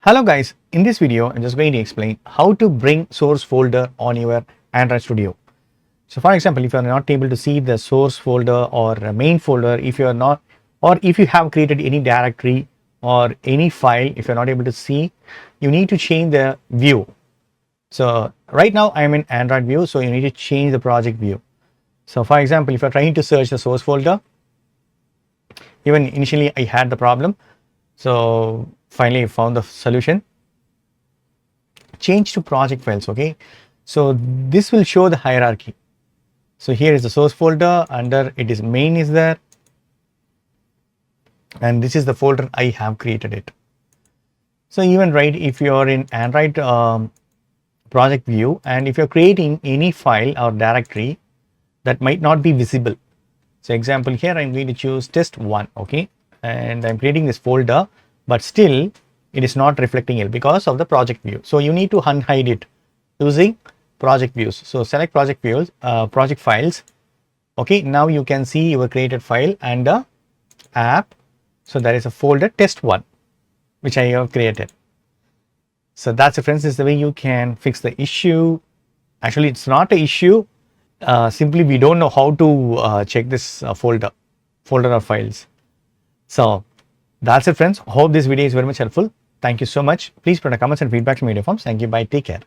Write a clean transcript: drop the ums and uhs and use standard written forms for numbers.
Hello guys, in this video I'm just going to explain how to bring source folder on your Android Studio. So for example, if you are not able to see the source folder or main folder, if you are not, or if you have created any directory or any file, if you're not able to see, you need to change the view. So right now I'm in Android view, so you need to change the project view. So for example, if you're trying to search the source folder, even initially I had the problem. So finally I found the solution. Change to project files. Okay, so this will show the hierarchy. So here is the source folder, under it is main is there, and this is the folder I have created it. So even right, if you are in Android project view, and if you're creating any file or directory that might not be visible. So example, here I'm going to choose test1. Okay, and I'm creating this folder, but still it is not reflecting it because of the project view. So you need to unhide it using project views. So select project views, project files. Okay, now you can see your created file and the app. So there is a folder test1 which I have created. So that's it, friends. This is the way you can fix the issue. Actually, it's not an issue. Simply we don't know how to check this folder of files. So that's it, friends. Hope this video is very much helpful. Thank you so much. Please put a comments and feedback in video forms. Thank you. Bye. Take care.